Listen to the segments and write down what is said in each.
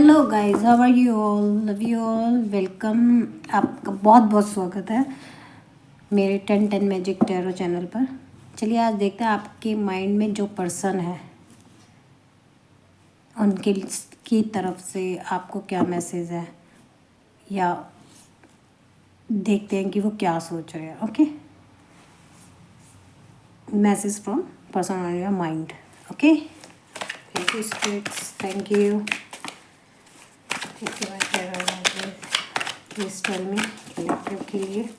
Hello guys, how are you all? Love you all, welcome. आपका बहुत बहुत स्वागत है मेरे 10 मैजिक टैरो चैनल पर। चलिए आज देखते हैं आपके माइंड में जो पर्सन है उनके की तरफ से आपको क्या मैसेज है, या देखते हैं कि वो क्या सोच रहे हैं। Okay, message from person on your mind. Okay, thank you spirits, thank you. Please tell me collective के लिए।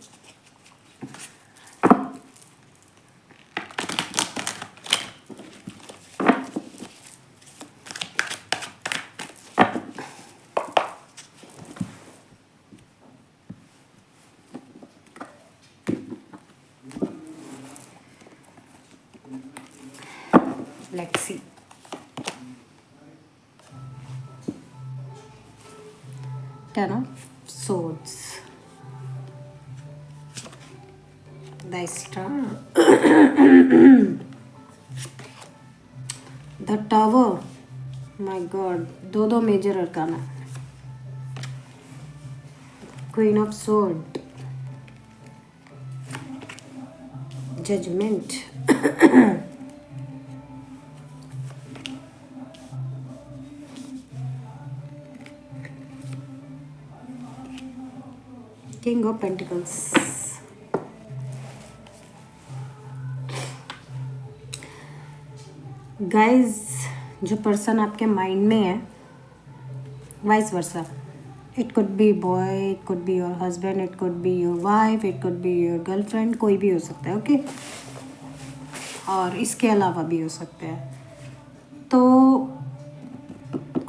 Let's see. Ten of Swords. The Star. The Tower. My God, दो major arcana. Queen of Sword. Judgment. King of Pentacles. Guys, जो person आपके mind में है, vice versa, it could be boy, it could be your husband, it could be your wife, it could be your girlfriend, कोई भी हो सकता है। Okay, और इसके अलावा भी हो सकते हैं। तो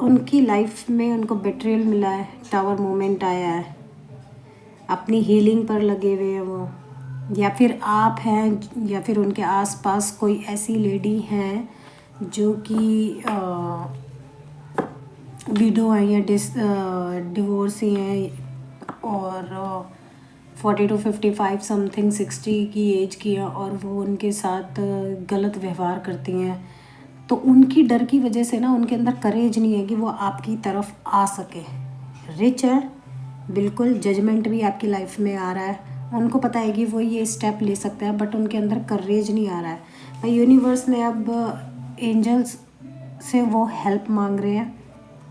उनकी लाइफ में उनको बेट्रियल मिला है, टावर मोमेंट आया है, अपनी हीलिंग पर लगे हुए हैं वो, या फिर आप हैं, या फिर उनके आसपास कोई ऐसी लेडी हैं जो कि विडो है या डिवोर्सी हैं और 40 to 55 समथिंग 60 की एज की है, और वो उनके साथ गलत व्यवहार करती हैं। तो उनकी डर की वजह से ना उनके अंदर करेज नहीं है कि वो आपकी तरफ आ सके। रिच है बिल्कुल, जजमेंट भी आपकी लाइफ में आ रहा है, उनको पता है कि वो ये स्टेप ले सकते हैं, बट उनके अंदर करेज नहीं आ रहा है। यूनिवर्स ने अब एंजल्स से वो हेल्प मांग रहे हैं,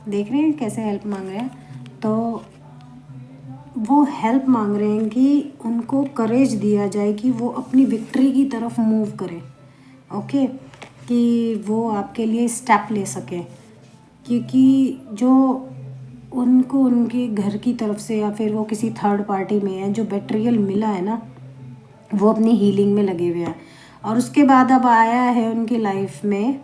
देख रहे हैं कैसे हेल्प मांग रहे हैं। तो वो हेल्प मांग रहे हैं कि उनको करेज दिया जाए कि वो अपनी विक्ट्री की तरफ मूव करें। ओके, कि वो आपके लिए स्टेप ले सकें, क्योंकि जो उनको उनके घर की तरफ से या फिर वो किसी थर्ड पार्टी में है, जो बेट्रियल मिला है ना, वो अपनी हीलिंग में लगे हुए हैं। और उसके बाद अब आया है उनकी लाइफ में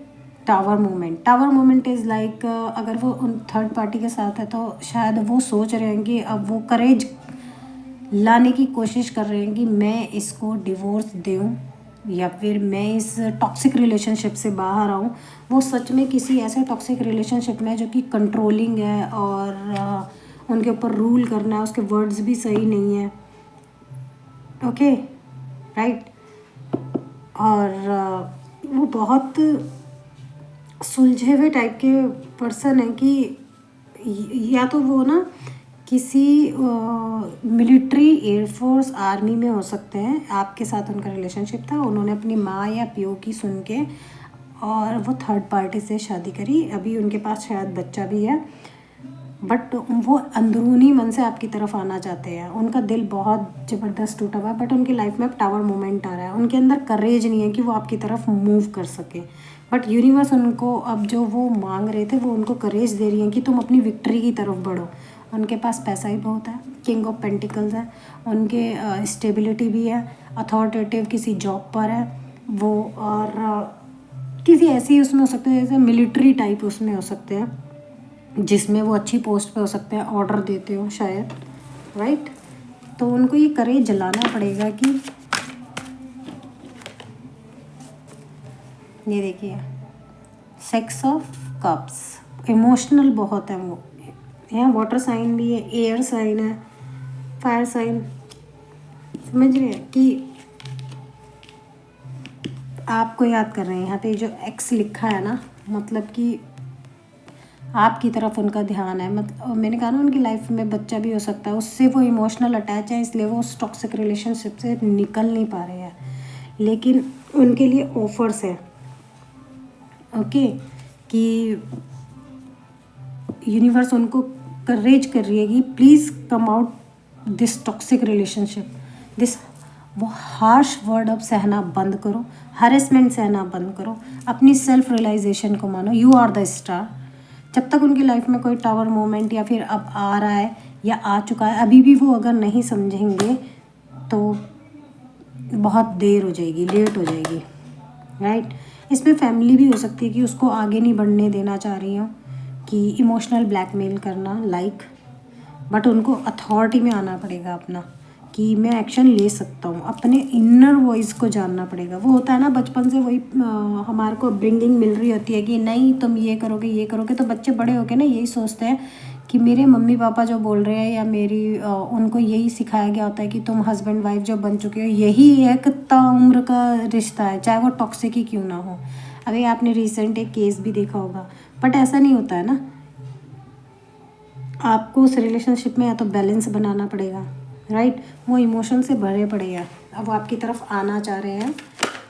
tower moment. Tower moment is like, अगर वो उन थर्ड पार्टी के साथ है तो शायद वो सोच रहे हैं कि अब वो करेज लाने की कोशिश कर रहे हैं कि मैं इसको डिवोर्स दूँ या फिर मैं इस टॉक्सिक रिलेशनशिप से बाहर आऊँ। वो सच में किसी ऐसे टॉक्सिक रिलेशनशिप में है जो कि कंट्रोलिंग है और उनके ऊपर रूल करना है, उसके वर्ड्स भी सही नहीं है। Okay, right. और वो बहुत सुलझे हुए टाइप के पर्सन है कि या तो वो ना किसी मिलिट्री, एयरफोर्स, आर्मी में हो सकते हैं। आपके साथ उनका रिलेशनशिप था, उन्होंने अपनी माँ या पियो की सुन के और वो थर्ड पार्टी से शादी करी। अभी उनके पास शायद बच्चा भी है, बट वो अंदरूनी मन से आपकी तरफ आना चाहते हैं। उनका दिल बहुत ज़बरदस्त टूटा हुआ है, बट उनकी लाइफ में अब टावर मोमेंट आ रहा है। उनके अंदर करेज नहीं है कि वो आपकी तरफ मूव कर सके, बट यूनिवर्स उनको अब जो वो मांग रहे थे वो उनको करेज दे रही हैं कि तुम अपनी विक्ट्री की तरफ बढ़ो। उनके पास पैसा ही बहुत है, किंग ऑफ पेंटिकल्स है, उनके स्टेबिलिटी भी है, अथॉरिटेटिव किसी जॉब पर है वो, और किसी ऐसी उसमें हो सकते हैं जैसे मिलिट्री टाइप उसमें हो सकते हैं, जिसमें वो अच्छी पोस्ट पे हो सकते हैं, ऑर्डर देते हो शायद, राइट। तो उनको ये करेज जलाना पड़ेगा कि ये देखिए, सेक्स ऑफ कप्स, इमोशनल बहुत है वो। यहाँ वाटर साइन भी है, एयर साइन है, फायर साइन, समझ रहे हैं कि आपको याद कर रहे हैं। यहाँ पे जो एक्स लिखा है ना, मतलब कि आपकी तरफ उनका ध्यान है। मतलब मैंने कहा ना, उनकी लाइफ में बच्चा भी हो सकता है, उससे वो इमोशनल अटैच है, इसलिए वो उस टॉक्सिक रिलेशनशिप से निकल नहीं पा रहे हैं। लेकिन उनके लिए ऑफर्स है, ओके, कि यूनिवर्स उनको करेज कर रही है कि please come out this toxic relationship, this. वो हार्श वर्ड अब सहना बंद करो, हरेसमेंट सहना बंद करो, अपनी सेल्फ रियलाइजेशन को मानो, यू आर द स्टार। जब तक उनकी लाइफ में कोई टावर मोमेंट या फिर अब आ रहा है या आ चुका है, अभी भी वो अगर नहीं समझेंगे तो बहुत देर हो जाएगी, लेट हो जाएगी, राइट। इसमें फैमिली भी हो सकती है कि उसको आगे नहीं बढ़ने देना चाह रही हो, कि इमोशनल ब्लैकमेल करना लाइक। बट उनको अथॉरिटी में आना पड़ेगा अपना, कि मैं एक्शन ले सकता हूँ, अपने इनर वॉइस को जानना पड़ेगा। वो होता है ना, बचपन से वही हमारे को ब्रिंगिंग मिल रही होती है कि नहीं तुम ये करोगे, तो बच्चे बड़े होके ना यही सोचते हैं कि मेरे मम्मी पापा जो बोल रहे हैं या मेरी उनको यही सिखाया गया होता है कि तुम हस्बैंड वाइफ जो बन चुके हो, यही एक ताउम्र का रिश्ता है, चाहे वो टॉक्सिक ही क्यों ना हो। अभी आपने रिसेंट एक केस भी देखा होगा, बट ऐसा नहीं होता है ना। आपको उस रिलेशनशिप में या तो बैलेंस बनाना पड़ेगा, राइट। वो इमोशन से भरे पड़े हैं, अब वो आपकी तरफ आना चाह रहे हैं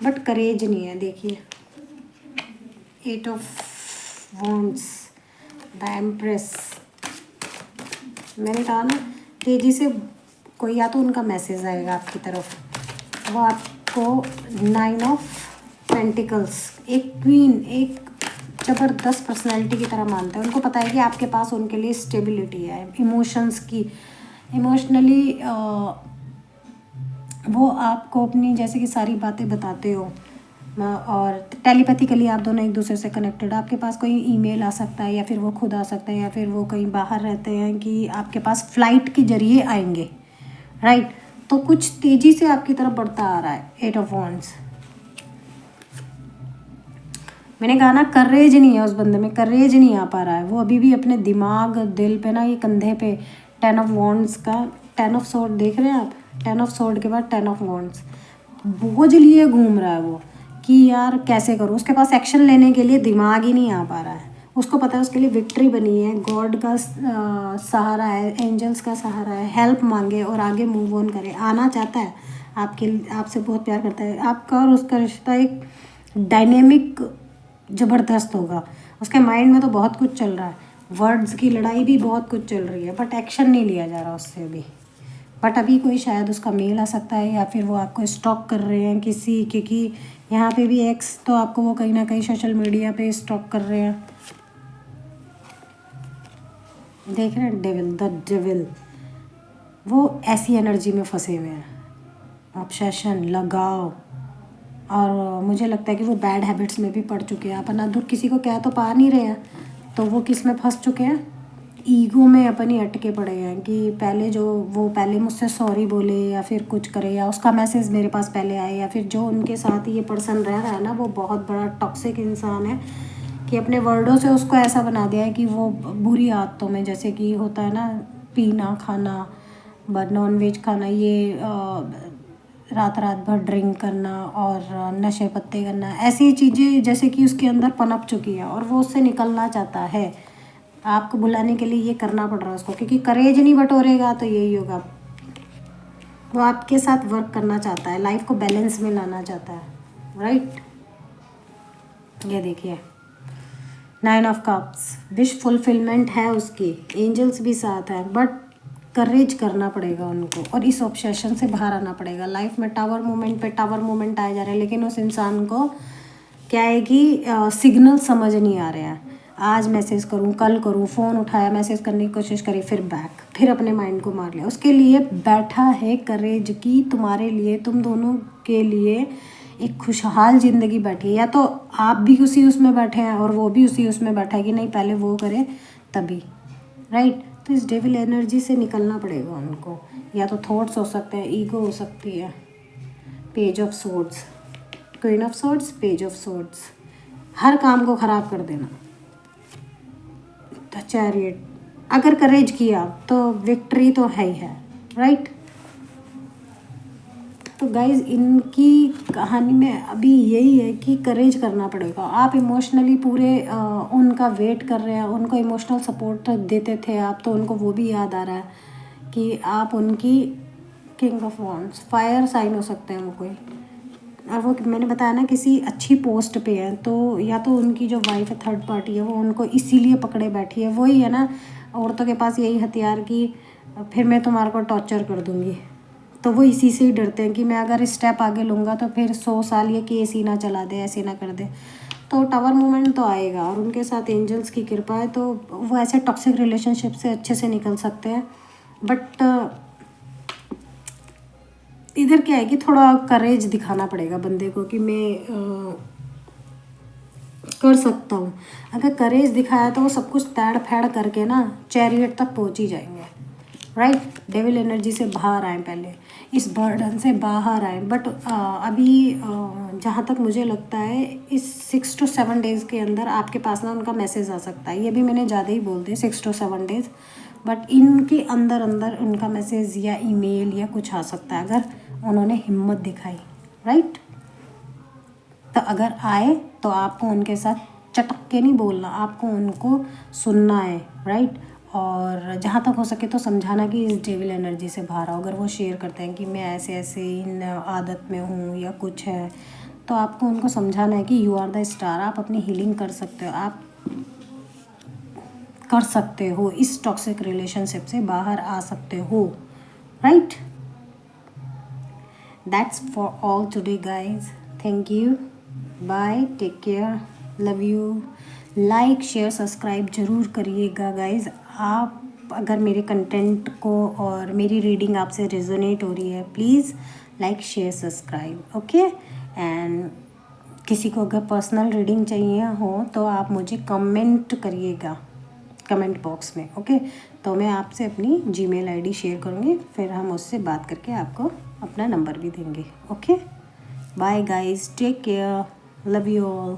बट करेज नहीं है। देखिए, 8 ऑफ वॉन्ड्स, द एम्प्रेस। मैंने कहा ना, तेज़ी से कोई या तो उनका मैसेज आएगा आपकी तरफ, वो आपको 9 ऑफ पेंटिकल्स, एक क्वीन, एक ज़बरदस्त पर्सनैलिटी की तरह मानते हैं। उनको पता है कि आपके पास उनके लिए स्टेबिलिटी है, इमोशंस की, इमोशनली वो आपको अपनी जैसे कि सारी बातें बताते हो, और टेलीपैथिकली आप दोनों एक दूसरे से कनेक्टेड। आपके पास कोई ईमेल आ सकता है, या फिर वो खुद आ सकते हैं, या फिर वो कहीं बाहर रहते हैं कि आपके पास फ्लाइट के जरिए आएंगे, राइट। तो कुछ तेज़ी से आपकी तरफ बढ़ता आ रहा है 8 ऑफ वॉन्ड्स। मैंने कहा ना, करेज नहीं है उस बंदे में, करेज नहीं आ पा रहा है। वो अभी भी अपने दिमाग दिल पे ना, ये कंधे पे 10 ऑफ वॉन्ड्स का 10 ऑफ सोर्ड देख रहे हैं आप, 10 ऑफ सोर्ड के बाद 10 ऑफ वॉन्ड्स, बोझ लिए घूम रहा है वो कि यार कैसे करूँ। उसके पास एक्शन लेने के लिए दिमाग ही नहीं आ पा रहा है। उसको पता है उसके लिए विक्ट्री बनी है, गॉड का सहारा है, एंजल्स का सहारा है, हेल्प मांगे और आगे मूव ऑन करे। आना चाहता है, आपसे बहुत प्यार करता है। आपका और उसका रिश्ता एक डायनेमिक ज़बरदस्त होगा। उसके माइंड में तो बहुत कुछ चल रहा है, वर्ड्स की लड़ाई भी बहुत कुछ चल रही है, बट एक्शन नहीं लिया जा रहा उससे अभी। बट अभी कोई शायद उसका मेल आ सकता है, या फिर वो आपको स्टॉक कर रहे हैं किसी, क्योंकि यहाँ पे भी एक्स तो आपको वो कहीं ना कहीं सोशल मीडिया पे स्टॉक कर रहे हैं। देख रहे हैं, डेविल, द डेविल, वो ऐसी एनर्जी में फंसे हुए हैं, ऑब्सेशन, लगाव। और मुझे लगता है कि वो बैड हैबिट्स में भी पड़ चुके हैं। अपना दुख किसी को कह तो पा नहीं रहे हैं, तो वो किस में फंस चुके हैं, ईगो में अपनी अटके पड़े हैं कि पहले मुझसे सॉरी बोले या फिर कुछ करे, या उसका मैसेज मेरे पास पहले आए, या फिर जो उनके साथ ये पर्सन रह रहा है ना, वो बहुत बड़ा टॉक्सिक इंसान है कि अपने वर्डों से उसको ऐसा बना दिया है कि वो बुरी आदतों में, जैसे कि होता है ना, पीना, खाना, नॉन वेज खाना, ये रात रात भर ड्रिंक करना और नशे पत्ते करना, ऐसी चीज़ें जैसे कि उसके अंदर पनप चुकी है और वो उससे निकलना चाहता है। आपको बुलाने के लिए ये करना पड़ रहा है उसको, क्योंकि करेज नहीं बटोरेगा तो यही होगा। वो आपके साथ वर्क करना चाहता है, लाइफ को बैलेंस में लाना चाहता है, राइट। ये देखिए, 9 ऑफ कप्स, विश फुलफिलमेंट है उसकी, एंजल्स भी साथ हैं, बट करेज करना पड़ेगा उनको और इस ऑब्सेशन से बाहर आना पड़ेगा। लाइफ में टावर मोमेंट पे टावर मोमेंट आए जा रहे हैं, लेकिन उस इंसान को क्या है कि सिग्नल समझ नहीं आ रहे हैं। आज मैसेज करूं, कल करूं, फ़ोन उठाया, मैसेज करने की कोशिश करी, फिर बैक, फिर अपने माइंड को मार लिया। उसके लिए बैठा है करेज की तुम्हारे लिए, तुम दोनों के लिए एक खुशहाल ज़िंदगी बैठी है। या तो आप भी उसी उसमें बैठे हैं और वो भी उसी उसमें बैठा है कि नहीं पहले वो करे तभी, राइट। तो इस डेविल एनर्जी से निकलना पड़ेगा उनको। या तो थॉट्स हो सकते हैं, ईगो हो सकती है, page of swords, queen of swords, page of swords, हर काम को ख़राब कर देना, द चैरियट। अगर करेज किया तो विक्ट्री तो है ही है, राइट। तो गाइज़ इनकी कहानी में अभी यही है कि करेज करना पड़ेगा। आप इमोशनली पूरे उनका वेट कर रहे हैं, उनको इमोशनल सपोर्ट देते थे आप, तो उनको वो भी याद आ रहा है कि आप उनकी king of wands fire sign हो सकते हैं वो कोई, और वो मैंने बताया ना किसी अच्छी पोस्ट पे है, तो या तो उनकी जो वाइफ है थर्ड पार्टी है वो उनको इसीलिए पकड़े बैठी है। वही है ना औरतों के पास यही हथियार कि फिर मैं तुम्हारे को टॉर्चर कर दूँगी, तो वो इसी से ही डरते हैं कि मैं अगर स्टेप आगे लूँगा तो फिर 100 साल ये केस ही ना चला दे, ऐसे ना कर दे। तो टावर मूवमेंट तो आएगा और उनके साथ एंजल्स की कृपा है, तो वो ऐसे टॉक्सिक रिलेशनशिप से अच्छे से निकल सकते हैं। बट इधर क्या है कि थोड़ा करेज दिखाना पड़ेगा बंदे को कि मैं कर सकता हूँ। अगर करेज दिखाया तो वो सब कुछ तैड़ फैड़ करके ना चैरियट तक पहुँच ही जाएंगे, राइट। डेविल एनर्जी से बाहर आए, पहले इस बर्डन से बाहर आए। बट अभी जहाँ तक मुझे लगता है इस 6 to 7 डेज़ के अंदर आपके पास ना उनका मैसेज आ सकता है। ये भी मैंने ज़्यादा ही बोल दिया 6 to 7 डेज़, बट इनके अंदर अंदर उनका मैसेज या ईमेल या कुछ आ सकता है अगर उन्होंने हिम्मत दिखाई, राइट। तो अगर आए तो आपको उनके साथ चटक के नहीं बोलना, आपको उनको सुनना है, राइट। और जहाँ तक हो सके तो समझाना कि इस डेविल एनर्जी से बाहर आओ। अगर वो शेयर करते हैं कि मैं ऐसे ऐसे इन आदत में हूँ या कुछ है, तो आपको उनको समझाना है कि यू आर द स्टार, आप अपनी हीलिंग कर सकते हो, आप कर सकते हो, इस टॉक्सिक रिलेशनशिप से बाहर आ सकते हो, right. That's for all today guys, thank you, bye, take care, love you. Like share subscribe ज़रूर करिएगा गाइज। आप अगर मेरे कंटेंट को और मेरी रीडिंग आपसे रेजोनेट हो रही है, please like share subscribe, okay. And किसी को अगर पर्सनल रीडिंग चाहिए हो तो आप मुझे कमेंट करिएगा कमेंट बॉक्स में, ओके। तो मैं आपसे अपनी जीमेल आईडी शेयर करूँगी, फिर हम उससे बात करके आपको अपना नंबर भी देंगे, okay. Bye guys, take care, love you all.